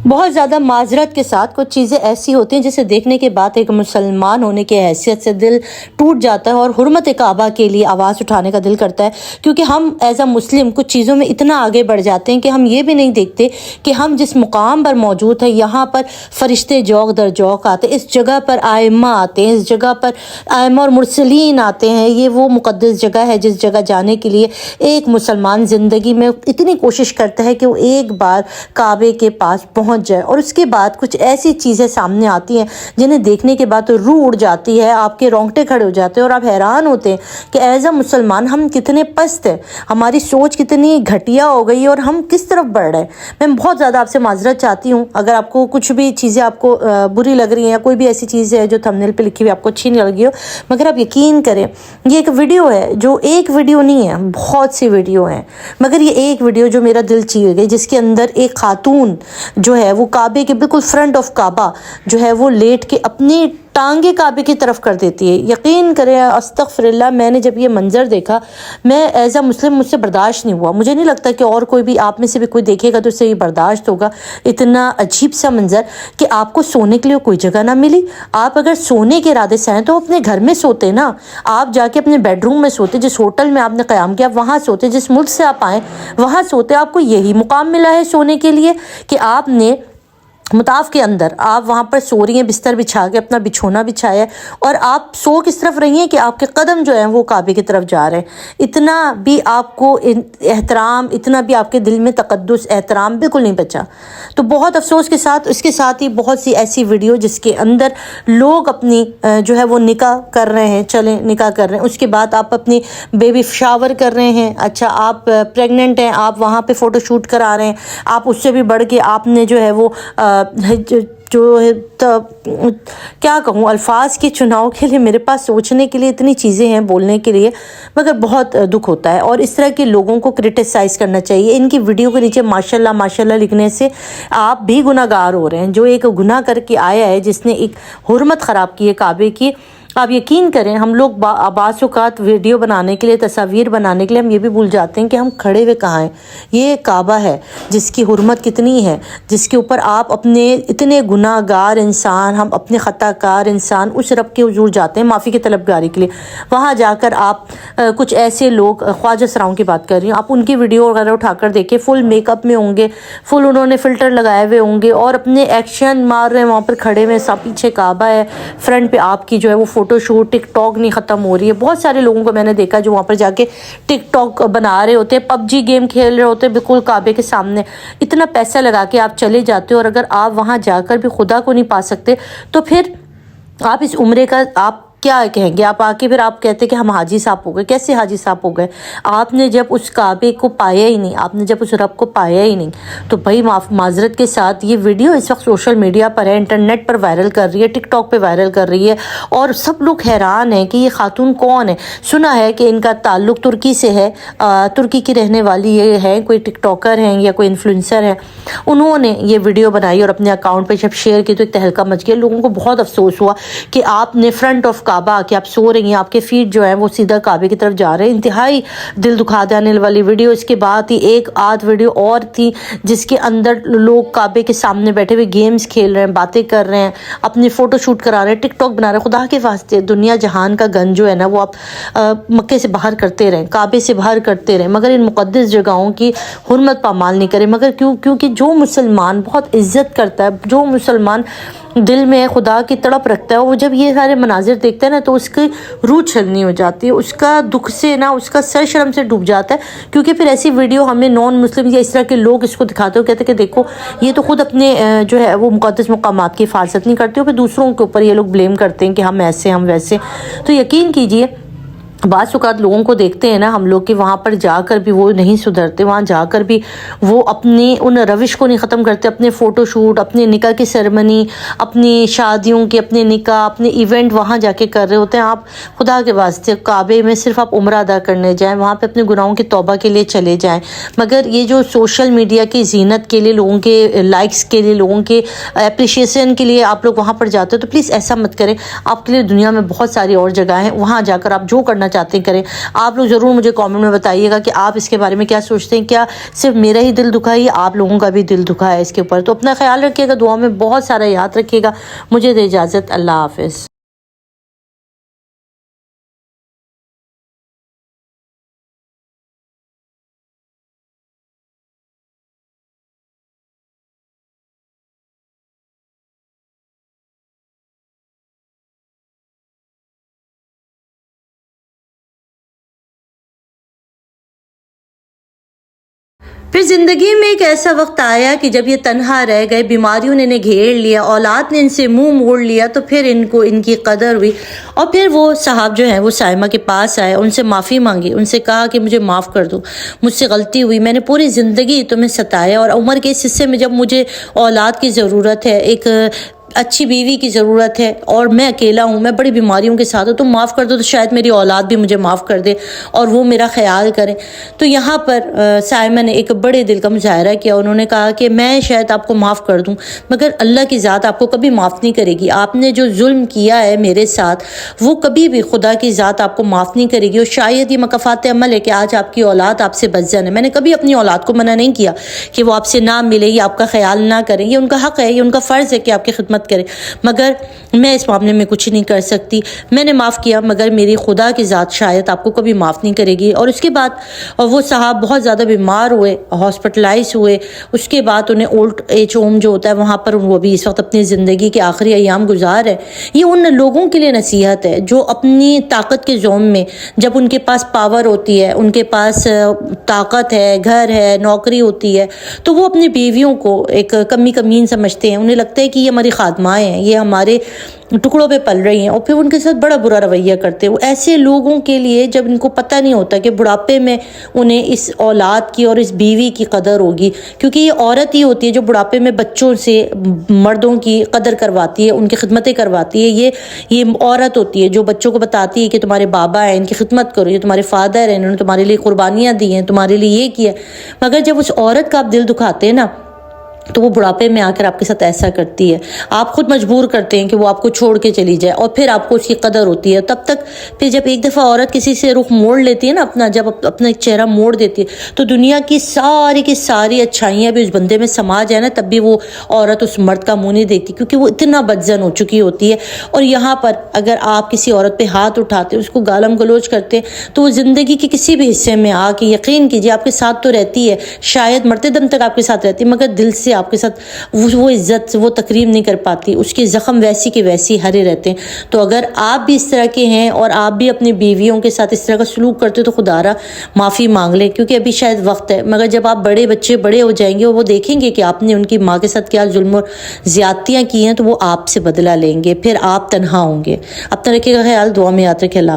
بہت زیادہ معذرت کے ساتھ کچھ چیزیں ایسی ہوتی ہیں جسے دیکھنے کے بعد ایک مسلمان ہونے کی حیثیت سے دل ٹوٹ جاتا ہے اور حرمت کعبہ کے لیے آواز اٹھانے کا دل کرتا ہے، کیونکہ ہم ایز اے مسلم کچھ چیزوں میں اتنا آگے بڑھ جاتے ہیں کہ ہم یہ بھی نہیں دیکھتے کہ ہم جس مقام پر موجود ہیں یہاں پر فرشتے جوق در جوق آتے ہیں، اس جگہ پر ائمہ آتے ہیں، اس جگہ پر ائمہ اور مرسلین آتے ہیں۔ یہ وہ مقدس جگہ ہے جس جگہ جانے کے لیے ایک مسلمان زندگی میں اتنی کوشش کرتا ہے کہ وہ ایک بار کعبے کے پاس پہنچ جائے، اور اس کے بعد کچھ ایسی چیزیں سامنے آتی ہیں جنہیں دیکھنے کے بعد روح اڑ جاتی ہے، آپ کے رونگٹے کھڑے ہو جاتے ہیں اور آپ حیران ہوتے ہیں کہ ایز اے مسلمان ہم کتنے پست ہیں، ہماری سوچ کتنی گھٹیا ہو گئی اور ہم کس طرف بڑھ رہے ہیں۔ میں بہت زیادہ آپ سے معذرت چاہتی ہوں اگر آپ کو کچھ بھی چیزیں آپ کو بری لگ رہی ہیں یا کوئی بھی ایسی چیز ہے جو تھمبنیل پہ لکھی ہوئی آپ کو اچھی نہیں لگی ہو، مگر آپ یقین کریں یہ ایک ویڈیو ہے جو ایک ویڈیو نہیں ہے، بہت سی ویڈیو ہیں، مگر یہ ایک ویڈیو جو میرا دل چیر گئی، جس کے اندر ایک خاتون جو ہے وہ کعبے کے بالکل فرنٹ آف کعبہ جو ہے وہ لیٹ کے اپنی ٹانگیں کعبے کی طرف کر دیتی ہے۔ یقین کریں استغفر اللہ، میں نے جب یہ منظر دیکھا میں ایز اے مسلم مجھ سے برداشت نہیں ہوا۔ مجھے نہیں لگتا کہ اور کوئی بھی آپ میں سے بھی کوئی دیکھے گا تو اسے یہ برداشت ہوگا۔ اتنا عجیب سا منظر کہ آپ کو سونے کے لیے کوئی جگہ نہ ملی۔ آپ اگر سونے کے ارادے سے ہیں تو اپنے گھر میں سوتے نا، آپ جا کے اپنے بیڈ روم میں سوتے، جس ہوٹل میں آپ نے قیام کیا وہاں سوتے، جس ملک سے آپ آئیں وہاں سوتے۔ آپ کو یہی مقام ملا ہے سونے کے لیے کہ آپ نے مطاف کے اندر آپ وہاں پر سو رہی ہیں، بستر بچھا کے اپنا بچھونا بچھایا ہے، اور آپ سو کس طرف رہی ہیں کہ آپ کے قدم جو ہیں وہ کعبے کی طرف جا رہے ہیں۔ اتنا بھی آپ کو احترام، اتنا بھی آپ کے دل میں تقدس احترام بالکل نہیں بچا۔ تو بہت افسوس کے ساتھ اس کے ساتھ ہی بہت سی ایسی ویڈیو جس کے اندر لوگ اپنی جو ہے وہ نکاح کر رہے ہیں، چلیں نکاح کر رہے ہیں، اس کے بعد آپ اپنی بیبی شاور کر رہے ہیں، اچھا آپ پریگننٹ ہیں، آپ وہاں پہ فوٹو شوٹ کرا رہے ہیں، آپ اس سے بھی بڑھ کے آپ نے جو ہے وہ جو ہے کیا کہوں، الفاظ کے چناؤ کے لیے میرے پاس سوچنے کے لیے اتنی چیزیں ہیں بولنے کے لیے، مگر بہت دکھ ہوتا ہے۔ اور اس طرح کے لوگوں کو کرٹیسائز کرنا چاہیے۔ ان کی ویڈیو کے نیچے ماشاءاللہ ماشاءاللہ لکھنے سے آپ بھی گناہ گار ہو رہے ہیں۔ جو ایک گناہ کر کے آیا ہے، جس نے ایک حرمت خراب کی ہے کعبے کی، آپ یقین کریں ہم لوگ بعض اوقات ویڈیو بنانے کے لیے، تصاویر بنانے کے لیے ہم یہ بھی بھول جاتے ہیں کہ ہم کھڑے ہوئے کہاں ہیں۔ یہ کعبہ ہے جس کی حرمت کتنی ہے، جس کے اوپر آپ اپنے اتنے گناہ گار انسان، ہم اپنے خطا کار انسان اس رب کے حضور جاتے ہیں معافی کی طلبگاری کے لیے۔ وہاں جا کر آپ کچھ ایسے لوگ، خواجہ سراؤں کی بات کر رہی ہوں، آپ ان کی ویڈیو وغیرہ اٹھا کر دیکھیں، فل میک اپ میں ہوں گے، فل انہوں نے فلٹر لگائے ہوئے ہوں گے اور اپنے ایکشن مار رہے ہیں، وہاں پر کھڑے ہوئے، سب پیچھے کعبہ ہے، فرنٹ پہ آپ کی جو ہے وہ فوٹو شوٹ، ٹک ٹاک نہیں ختم ہو رہی ہے۔ بہت سارے لوگوں کو میں نے دیکھا جو وہاں پر جا کے ٹک ٹاک بنا رہے ہوتے ہیں، پب جی گیم کھیل رہے ہوتے ہیں بالکل کعبے کے سامنے۔ اتنا پیسہ لگا کے آپ چلے جاتے ہو، اور اگر آپ وہاں جا کر بھی خدا کو نہیں پا سکتے تو پھر آپ اس عمرے کا آپ کیا کہیں گے؟ آپ آ کے پھر آپ کہتے کہ ہم حاجی صاحب ہو گئے۔ کیسے حاجی صاحب ہو گئے؟ آپ نے جب اس کعبے کو پایا ہی نہیں، آپ نے جب اس رب کو پایا ہی نہیں، تو بھائی معذرت کے ساتھ یہ ویڈیو اس وقت سوشل میڈیا پر ہے، انٹرنیٹ پر وائرل کر رہی ہے، ٹک ٹاک پہ وائرل کر رہی ہے، اور سب لوگ حیران ہیں کہ یہ خاتون کون ہے۔ سنا ہے کہ ان کا تعلق ترکی سے ہے، ترکی کی رہنے والی یہ ہے، کوئی ٹک ٹاکر ہیں یا کوئی انفلوئنسر ہے، انہوں نے یہ ویڈیو بنائی اور اپنے اکاؤنٹ پہ جب شیئر کی تو ایک تہلکہ مچ گیا۔ لوگوں کو بہت افسوس ہوا کہ آپ نے فرنٹ آف کعبہ کہ آپ سو رہی ہیں، آپ کے فیٹ جو ہیں وہ سیدھا کعبے کی طرف جا رہے ہیں۔ انتہائی دل دکھا دینے والی ویڈیو۔ اس کے بعد ہی ایک آدھ ویڈیو اور تھی جس کے اندر لوگ کعبے کے سامنے بیٹھے ہوئے گیمز کھیل رہے ہیں، باتیں کر رہے ہیں، اپنی فوٹو شوٹ کرا رہے ہیں، ٹک ٹاک بنا رہے ہیں۔ خدا کے واسطے دنیا جہان کا گن جو ہے نا وہ آپ مکے سے باہر کرتے رہیں، کعبے سے باہر کرتے رہیں، مگر ان مقدس جگہوں کی حرمت پامال نہیں کریں۔ مگر کیونکہ جو مسلمان بہت عزت کرتا ہے، جو مسلمان دل میں خدا کی تڑپ رکھتا ہے، وہ جب یہ سارے مناظر دیکھتا ہے نا تو اس کی روح چھلنی ہو جاتی ہے، اس کا دکھ سے نا اس کا سر شرم سے ڈوب جاتا ہے۔ کیونکہ پھر ایسی ویڈیو ہمیں نان مسلم یا اس طرح کے لوگ اس کو دکھاتے ہو، کہتے ہیں کہ دیکھو یہ تو خود اپنے جو ہے وہ مقدس مقامات کی حفاظت نہیں کرتے ہو، پھر دوسروں کے اوپر یہ لوگ بلیم کرتے ہیں کہ ہم ایسے ہم ویسے۔ تو یقین کیجئے بعض اوقات لوگوں کو دیکھتے ہیں نا ہم لوگ کہ وہاں پر جا کر بھی وہ نہیں سدھرتے، وہاں جا کر بھی وہ اپنی ان روش کو نہیں ختم کرتے، اپنے فوٹو شوٹ، اپنے نکاح کی سیرمنی، اپنی شادیوں کے، اپنے نکاح، اپنے ایونٹ وہاں جا کے کر رہے ہوتے ہیں۔ آپ خدا کے واسطے کعبے میں صرف آپ عمرہ ادا کرنے جائیں، وہاں پہ اپنے گناہوں کی توبہ کے لیے چلے جائیں، مگر یہ جو سوشل میڈیا کی زینت کے لیے، لوگوں کے لائکس کے لیے، لوگوں کے اپریشیشن کے لیے آپ لوگ وہاں پر جاتے ہو تو پلیز ایسا مت کریں۔ آپ کے لیے دنیا میں بہت ساری اور جگہیں ہیں، وہاں جا کر آپ جو کرنا کرنا چاہتے ہیں کریں. آپ لوگ ضرور مجھے کامنٹ میں بتائیے گا کہ آپ اس کے بارے میں کیا سوچتے ہیں. کیا صرف میرا ہی دل دکھا ہے یا آپ لوگوں کا بھی دل دکھا ہے اس کے اوپر؟ تو اپنا خیال رکھیے گا, دعا میں بہت سارا یاد رکھیے گا. مجھے دے اجازت, اللہ حافظ. پھر زندگی میں ایک ایسا وقت آیا کہ جب یہ تنہا رہ گئے, بیماریوں نے انہیں گھیر لیا, اولاد نے ان سے منہ موڑ لیا, تو پھر ان کو ان کی قدر ہوئی. اور پھر وہ صاحب جو ہیں وہ سائمہ کے پاس آئے, ان سے معافی مانگی, ان سے کہا کہ مجھے معاف کر دو, مجھ سے غلطی ہوئی, میں نے پوری زندگی تمہیں ستایا, اور عمر کے اس حصے میں جب مجھے اولاد کی ضرورت ہے, ایک اچھی بیوی کی ضرورت ہے, اور میں اکیلا ہوں, میں بڑی بیماریوں کے ساتھ ہوں, تم معاف کر دو تو شاید میری اولاد بھی مجھے معاف کر دے اور وہ میرا خیال کریں. تو یہاں پر سائمہ نے ایک بڑے دل کا مظاہرہ کیا. انہوں نے کہا کہ میں شاید آپ کو معاف کر دوں, مگر اللہ کی ذات آپ کو کبھی معاف نہیں کرے گی. آپ نے جو ظلم کیا ہے میرے ساتھ, وہ کبھی بھی خدا کی ذات آپ کو معاف نہیں کرے گی. اور شاید یہ مکافات عمل ہے کہ آج آپ کی اولاد آپ سے بچ جانے. میں نے کبھی اپنی اولاد کو منع نہیں کیا کہ وہ آپ سے نہ ملے یا آپ کا خیال نہ کریں, یہ ان کا حق ہے, یہ ان کا فرض ہے کہ آپ کی خدمت کرے, مگر میں اس معاملے میں کچھ نہیں کر سکتی. میں نے معاف کیا, مگر میری خدا کی ذات شاید آپ کو کبھی معاف نہیں کرے گی. اور اس کے بعد وہ صاحب بہت زیادہ بیمار ہوئے, ہاسپٹلائز ہوئے. اس کے بعد انہیں اولڈ ایج ہوم جو ہوتا ہے وہاں پر وہ بھی اس وقت اپنی زندگی کے آخری ایام گزار ہے. یہ ان لوگوں کے لیے نصیحت ہے جو اپنی طاقت کے زوم میں, جب ان کے پاس پاور ہوتی ہے, ان کے پاس طاقت ہے, گھر ہے, نوکری ہوتی ہے, تو وہ اپنی بیویوں کو ایک کمی کمین سمجھتے ہیں. انہیں لگتا ہے کہ یہ ہماری خادمائیں ہیں, یہ ہمارے ٹکڑوں پہ پل رہی ہیں, اور پھر ان کے ساتھ بڑا برا رویہ کرتے ہیں. وہ ایسے لوگوں کے لیے جب ان کو پتہ نہیں ہوتا کہ بڑھاپے میں انہیں اس اولاد کی اور اس بیوی کی قدر ہوگی, کیونکہ یہ عورت ہی ہوتی ہے جو بڑھاپے میں بچوں سے مردوں کی قدر کرواتی ہے, ان کی خدمتیں کرواتی ہے. یہ عورت ہوتی ہے جو بچوں کو بتاتی ہے کہ تمہارے بابا ہیں, ان کی خدمت کرو, یہ تمہارے فادر ہیں, انہوں نے تمہارے لیے قربانیاں دی ہیں, تمہارے لیے یہ کیا. مگر جب اس عورت کا آپ دل دکھاتے ہیں نا, تو وہ بڑھاپے میں آ کر آپ کے ساتھ ایسا کرتی ہے. آپ خود مجبور کرتے ہیں کہ وہ آپ کو چھوڑ کے چلی جائے, اور پھر آپ کو اس کی قدر ہوتی ہے. تب تک پھر جب ایک دفعہ عورت کسی سے رخ موڑ لیتی ہے نا اپنا, جب اپنا ایک چہرہ موڑ دیتی ہے, تو دنیا کی ساری اچھائیاں بھی اس بندے میں سما جائے نا, تب بھی وہ عورت اس مرد کا منہ نہیں دیکھتی, کیونکہ وہ اتنا بدزن ہو چکی ہوتی ہے. اور یہاں پر اگر آپ کسی عورت پہ ہاتھ اٹھاتے, اس کو گالم گلوچ کرتے, تو وہ زندگی کے کسی بھی حصے میں آ کے یقین کیجیے آپ کے ساتھ تو رہتی ہے, شاید مرتے دم تک آپ کے ساتھ رہتی ہے, مگر دل سے آپ کے ساتھ وہ عزت, وہ تکریم نہیں کر پاتی. اس کے زخم ویسی کے ویسی ہرے رہتے ہیں. تو اگر آپ بھی اس طرح کے ہیں اور آپ بھی اپنی بیویوں کے ساتھ اس طرح کا سلوک کرتے تو خدا را معافی مانگ لیں, کیونکہ ابھی شاید وقت ہے. مگر جب آپ بچے بڑے ہو جائیں گے, وہ دیکھیں گے کہ آپ نے ان کی ماں کے ساتھ کیا ظلم اور زیادتیاں کی ہیں, تو وہ آپ سے بدلہ لیں گے, پھر آپ تنہا ہوں گے. اپنا رکھیے گا خیال, دعا میں یاد رکھیں. اللہ